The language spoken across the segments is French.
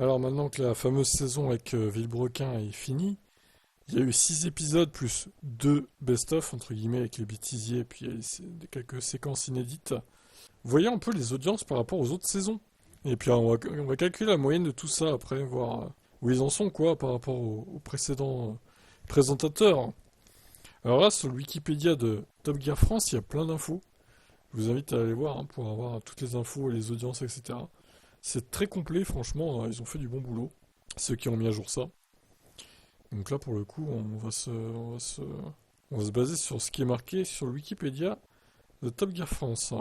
Alors maintenant que la fameuse saison avec Villebrequin est finie, il y a eu 6 épisodes plus 2 best-of, entre guillemets, avec les bêtisiers et puis quelques séquences inédites. Voyons un peu les audiences par rapport aux autres saisons. Et puis on va calculer la moyenne de tout ça après, voir où ils en sont quoi par rapport aux précédents présentateurs. Alors là, sur le Wikipédia de Top Gear France, il y a plein d'infos. Je vous invite à aller voir pour avoir toutes les infos, les audiences, etc. C'est très complet, franchement, ils ont fait du bon boulot, ceux qui ont mis à jour ça. Donc là, pour le coup, on va se baser sur ce qui est marqué sur le Wikipédia de Top Gear France.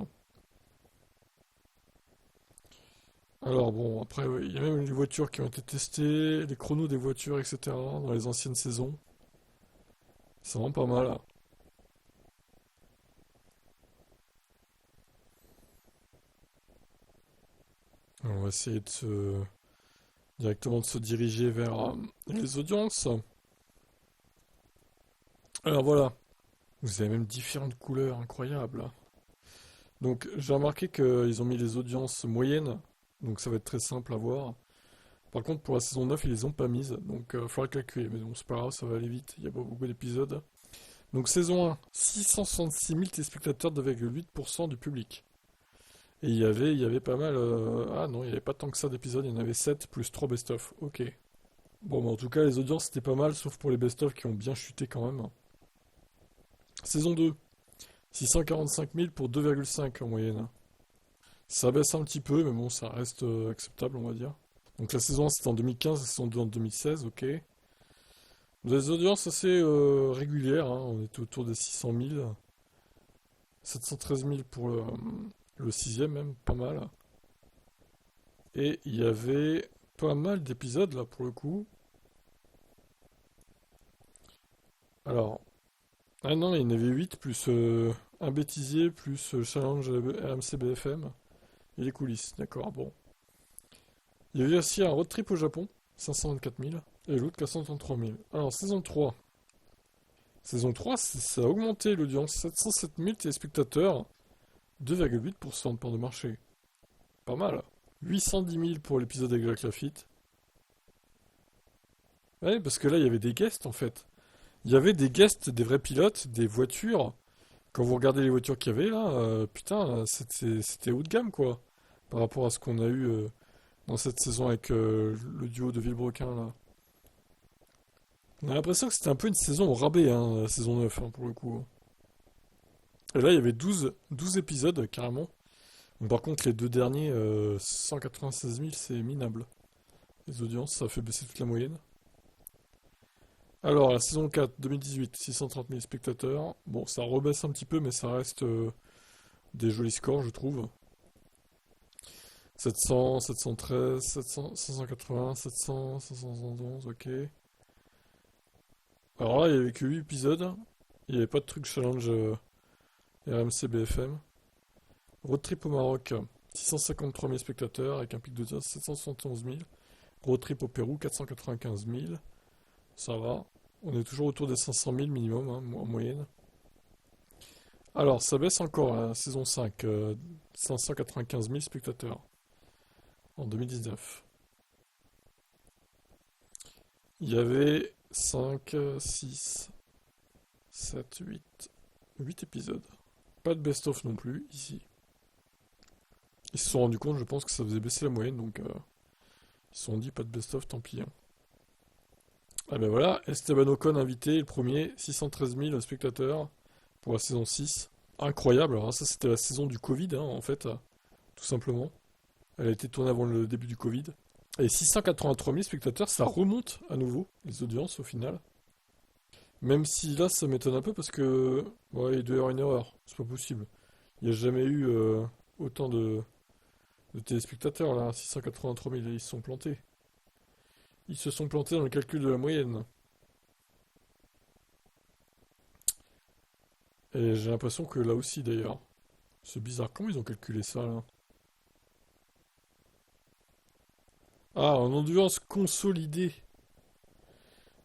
Alors bon, après, ouais, il y a même les voitures qui ont été testées, les chronos des voitures, etc. dans les anciennes saisons. C'est vraiment pas mal. On va essayer directement de se diriger vers les audiences. Alors voilà, vous avez même différentes couleurs incroyables. Donc j'ai remarqué qu'ils ont mis les audiences moyennes, donc ça va être très simple à voir. Par contre pour la saison 9 ils les ont pas mises, donc il faudra calculer, mais bon c'est pas grave, ça va aller vite, il y a pas beaucoup d'épisodes. Donc saison 1, 666 000 téléspectateurs, 2,8% du public. Et il y avait pas mal... Ah non, il n'y avait pas tant que ça d'épisodes, il y en avait 7 plus 3 best-of, ok. Bon, mais en tout cas les audiences c'était pas mal, sauf pour les best-of qui ont bien chuté quand même. Saison 2, 645 000 pour 2,5 en moyenne. Ça baisse un petit peu, mais bon, ça reste acceptable, on va dire. Donc la saison 1 c'était en 2015, la saison 2 en 2016, ok. Des audiences assez régulières, hein, on était autour des 600 000. 713 000 pour le sixième même, pas mal. Et il y avait pas mal d'épisodes là pour le coup. Alors, ah non, il y en avait 8 plus un bêtisier plus challenge RMC BFM et les coulisses, d'accord, bon. Il y avait aussi un road trip au Japon, 524 000, et l'autre 433 000. Alors, saison 3. Saison 3, ça a augmenté l'audience, 707 000 téléspectateurs, 2,8% de part de marché. Pas mal. 810 000 pour l'épisode avec Jacques Lafitte. Ouais, parce que là, il y avait des guests en fait. Il y avait des guests, des vrais pilotes, des voitures. Quand vous regardez les voitures qu'il y avait là, putain, c'était haut de gamme quoi. Par rapport à ce qu'on a eu dans cette saison avec le duo de Villebrequin là. On a l'impression que c'était un peu une saison au rabais, hein, la saison 9 hein, pour le coup. Et là, il y avait 12 épisodes carrément. Bon, par contre, les deux derniers, 196 000, c'est minable. Les audiences, ça fait baisser toute la moyenne. Alors, la saison 4, 2018, 630 000 spectateurs. Bon, ça rebaisse un petit peu, mais ça reste des jolis scores, je trouve. 700, 713, 700, 580, 700, 511, ok. Alors là, il n'y avait que 8 épisodes. Il n'y avait pas de truc challenge RMC BFM. Road trip au Maroc, 653 000 spectateurs avec un pic de 771 000. Road trip au Pérou, 495 000. Ça va. On est toujours autour des 500 000 minimum, hein, en moyenne. Alors, ça baisse encore, la saison 5, 595 000 spectateurs en 2019. Il y avait 5, 6, 7, 8 épisodes. Pas de best-of non plus, ici. Ils se sont rendus compte, je pense, que ça faisait baisser la moyenne, donc ils se sont dit, pas de best-of, tant pis, hein. Ah ben voilà, Esteban Ocon invité, le premier, 613 000 spectateurs pour la saison 6. Incroyable, alors ça c'était la saison du Covid, hein, en fait, tout simplement. Elle a été tournée avant le début du Covid. Et 683 000 spectateurs, ça remonte à nouveau, les audiences au final. Même si là, ça m'étonne un peu parce que... Ouais, il doit y avoir une erreur, c'est pas possible. Il n'y a jamais eu autant de téléspectateurs là, 683 000, ils se sont plantés. Ils se sont plantés dans le calcul de la moyenne. Et j'ai l'impression que là aussi d'ailleurs. C'est bizarre, comment ils ont calculé ça là? Ah, en endurance consolidée.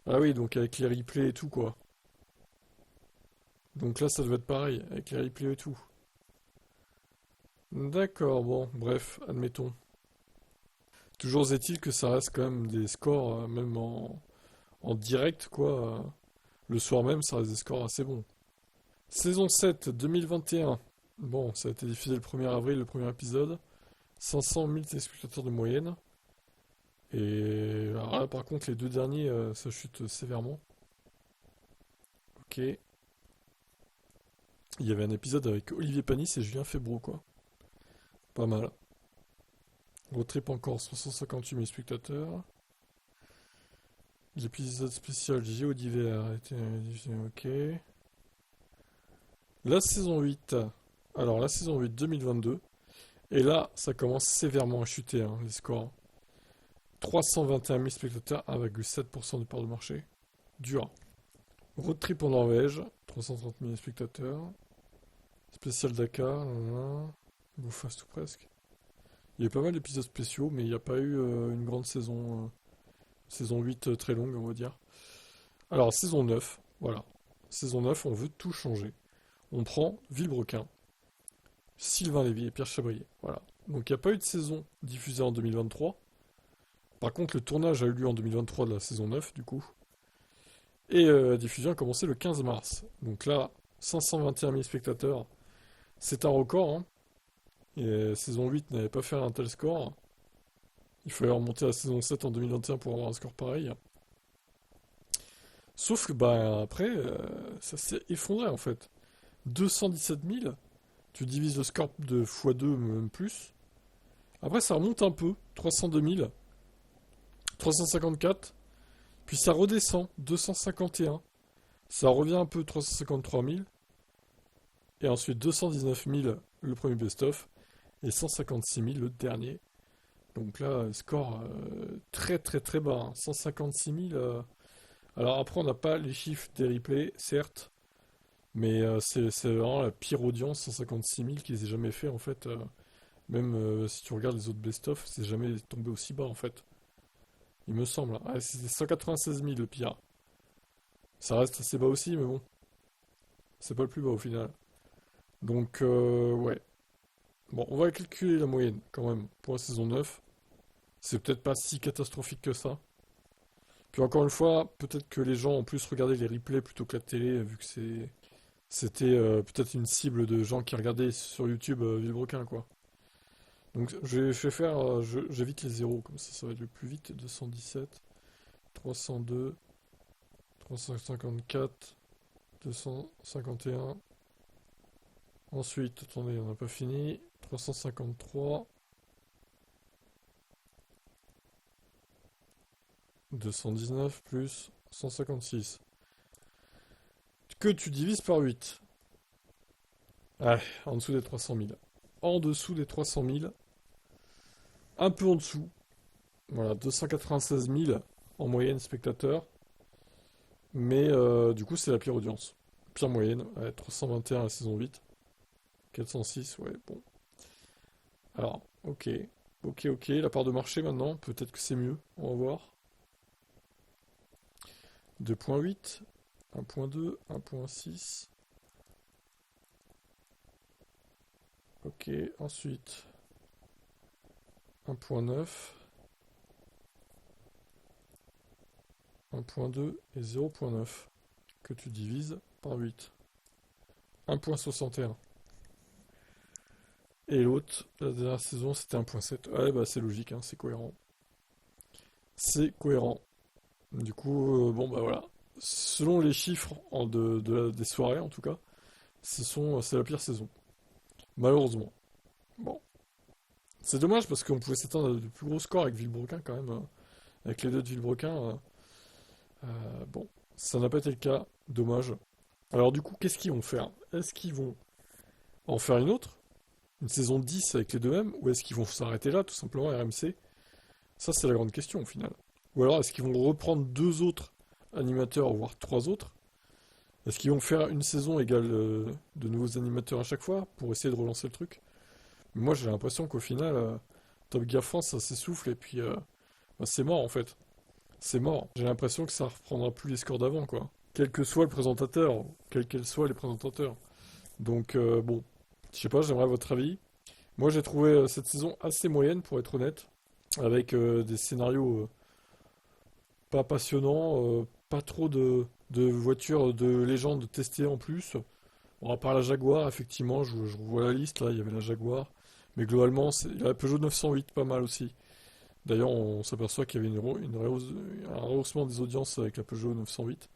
Ah oui, donc avec les replays et tout quoi. Donc là, ça doit être pareil, avec les replays et tout. D'accord, bon, bref, admettons. Toujours est-il que ça reste quand même des scores, même en direct, quoi. Le soir même, ça reste des scores assez bons. Saison 7, 2021. Bon, ça a été diffusé le 1er avril, le premier épisode. 500 000 téléspectateurs de moyenne. Et alors là, par contre, les deux derniers, ça chute sévèrement. Ok. Il y avait un épisode avec Olivier Panis et Julien Febvre, quoi. Pas mal. Road Trip encore, 358 000 spectateurs. L'épisode spécial Géo d'hiver a été diffusé, ok. La saison 8. Alors, la saison 8 2022. Et là, ça commence sévèrement à chuter, hein, les scores. 321 000 spectateurs, 1,7% de part de marché. Dur. Road Trip en Norvège, 330 000 spectateurs. Spécial Dakar, Go Fast ou presque. Il y a eu pas mal d'épisodes spéciaux, mais il n'y a pas eu une grande saison. Saison 8 très longue, on va dire. Alors, saison 9, voilà. Saison 9, on veut tout changer. On prend Villebrequin, Sylvain Lévy et Pierre Chabrier. Voilà. Donc, il n'y a pas eu de saison diffusée en 2023. Par contre, le tournage a eu lieu en 2023 de la saison 9, du coup. Et la diffusion a commencé le 15 mars. Donc là, 521 000 spectateurs. C'est un record, hein. Et saison 8 n'avait pas fait un tel score. Il fallait remonter à la saison 7 en 2021 pour avoir un score pareil. Sauf que bah après, ça s'est effondré en fait. 217 000, tu divises le score de x2, même plus. Après ça remonte un peu, 302 000, 354, puis ça redescend, 251. Ça revient un peu, 353 000. Et ensuite 219 000 le premier best-of, et 156 000 le dernier. Donc là, score très très très bas, hein. 156 000. Alors après, on n'a pas les chiffres des replays, certes, mais c'est vraiment la pire audience, 156 000 qu'ils aient jamais fait en fait. Même si tu regardes les autres best-of, c'est jamais tombé aussi bas en fait. Il me semble, hein. Ah, c'était 196 000 le pire. Ça reste assez bas aussi, mais bon, c'est pas le plus bas au final. Donc ouais. Bon, on va calculer la moyenne quand même pour la saison 9. C'est peut-être pas si catastrophique que ça. Puis encore une fois, peut-être que les gens ont plus regardé les replays plutôt que la télé, vu que c'était peut-être une cible de gens qui regardaient sur YouTube Villebrequin, quoi. Donc je vais faire, j'évite les zéros, comme ça va être le plus vite. 217, 302, 354, 251. Ensuite, attendez, on n'a pas fini. 353, 219 plus 156. Que tu divises par 8. Ouais, en dessous des 300 000. En dessous des 300 000. Un peu en dessous. Voilà, 296 000 en moyenne spectateurs. Mais du coup, c'est la pire audience. Pire moyenne. Ouais, 321 à la saison 8. 406, ouais, bon. Alors, ok. Ok, ok. La part de marché maintenant. Peut-être que c'est mieux. On va voir. 2,8. 1,2. 1,6. Ok, ensuite 1,9, 1,2 et 0,9 que tu divises par 8. 1,61. Et l'autre, la dernière saison, c'était 1,7. Ouais, bah c'est logique, hein, c'est cohérent. C'est cohérent. Du coup, bon bah voilà. Selon les chiffres des soirées, en tout cas, c'est la pire saison. Malheureusement. Bon. C'est dommage parce qu'on pouvait s'attendre à de plus gros scores avec Villebrequin quand même. Avec les deux de Villebrequin. Bon, ça n'a pas été le cas. Dommage. Alors du coup, qu'est-ce qu'ils vont faire? Est-ce qu'ils vont en faire une autre? Une saison 10 avec les deux mêmes? Ou est-ce qu'ils vont s'arrêter là, tout simplement, RMC? Ça, c'est la grande question au final. Ou alors, est-ce qu'ils vont reprendre deux autres animateurs, voire trois autres? Est-ce qu'ils vont faire une saison égale de nouveaux animateurs à chaque fois pour essayer de relancer le truc? Moi, j'ai l'impression qu'au final, Top Gear France, ça s'essouffle et puis bah, c'est mort en fait. C'est mort. J'ai l'impression que ça reprendra plus les scores d'avant, quoi. Quel que soit le présentateur, quels qu'elles soient les présentateurs. Donc, bon, je sais pas, j'aimerais votre avis. Moi, j'ai trouvé cette saison assez moyenne, pour être honnête. avec des scénarios pas passionnants, pas trop de voitures de légende testées en plus. Bon, à part la Jaguar, effectivement, je revois la liste, là, il y avait la Jaguar. Mais globalement, il y a la Peugeot 908, pas mal aussi. D'ailleurs, on s'aperçoit qu'il y avait un rehaussement des audiences avec la Peugeot 908,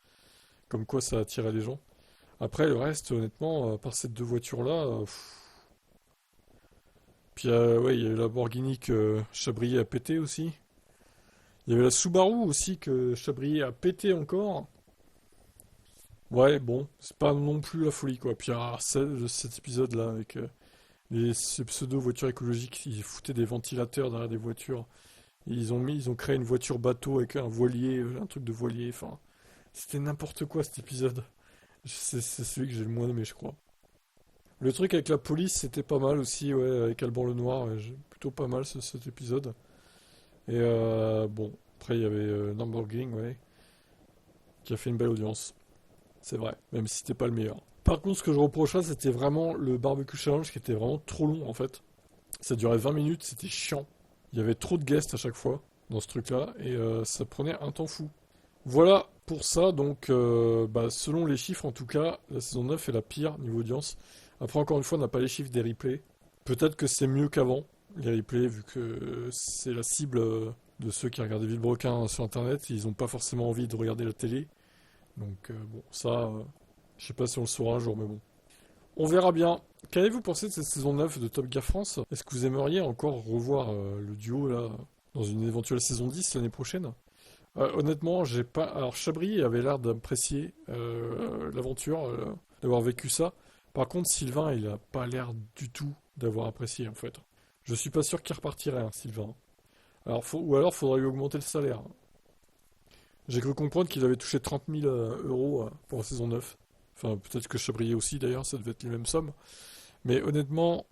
comme quoi ça attirait les gens. Après, le reste, honnêtement, à part ces deux voitures-là, puis ouais, il y a eu la Lamborghini que Chabrier a pété aussi. Il y avait la Subaru aussi que Chabrier a pété encore. Ouais, bon, c'est pas non plus la folie quoi. Puis cet épisode-là avec ces pseudo-voitures écologiques, ils foutaient des ventilateurs derrière des voitures. Et ils ont créé une voiture bateau avec un voilier, un truc de voilier. Enfin, c'était n'importe quoi cet épisode. C'est celui que j'ai le moins aimé, je crois. Le truc avec la police, c'était pas mal aussi, ouais, avec Alban Lenoir. Ouais, j'ai plutôt pas mal cet épisode. Et bon, après il y avait Lamborghini, ouais, qui a fait une belle audience. C'est vrai, même si c'était pas le meilleur. Par contre, ce que je reprochais, c'était vraiment le barbecue challenge qui était vraiment trop long en fait. Ça durait 20 minutes, c'était chiant. Il y avait trop de guests à chaque fois dans ce truc-là et ça prenait un temps fou. Voilà pour ça, donc bah, selon les chiffres en tout cas, la saison 9 est la pire niveau audience. Après, encore une fois, on n'a pas les chiffres des replays. Peut-être que c'est mieux qu'avant, les replays, vu que c'est la cible de ceux qui regardaient Villebrequin sur internet. Ils n'ont pas forcément envie de regarder la télé. Donc bon, ça, je sais pas si on le saura un jour, mais bon. On verra bien. Qu'avez-vous pensé de cette saison 9 de Top Gear France? Est-ce que vous aimeriez encore revoir le duo là dans une éventuelle saison 10 l'année prochaine? Honnêtement, j'ai pas. Alors Chabry avait l'air d'apprécier l'aventure, d'avoir vécu ça. Par contre, Sylvain, il a pas l'air du tout d'avoir apprécié en fait. Je suis pas sûr qu'il repartirait, hein, Sylvain. Ou alors, faudrait lui augmenter le salaire. J'ai cru comprendre qu'il avait touché 30 000 euros pour la saison 9. Enfin, peut-être que Chabrier aussi, d'ailleurs, ça devait être les mêmes sommes. Mais honnêtement,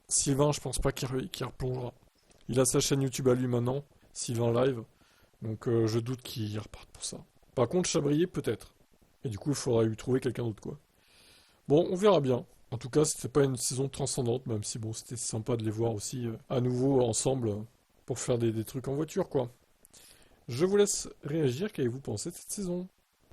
Sylvain, je pense pas qu'il replongera. Il a sa chaîne YouTube à lui maintenant, Sylvain Live. Donc je doute qu'il reparte pour ça. Par contre, Chabrier, peut-être. Et du coup, il faudra lui trouver quelqu'un d'autre, quoi. Bon, on verra bien. En tout cas, c'était pas une saison transcendante, même si bon, c'était sympa de les voir aussi à nouveau ensemble pour faire des trucs en voiture, quoi. Je vous laisse réagir, qu'avez-vous pensé de cette saison?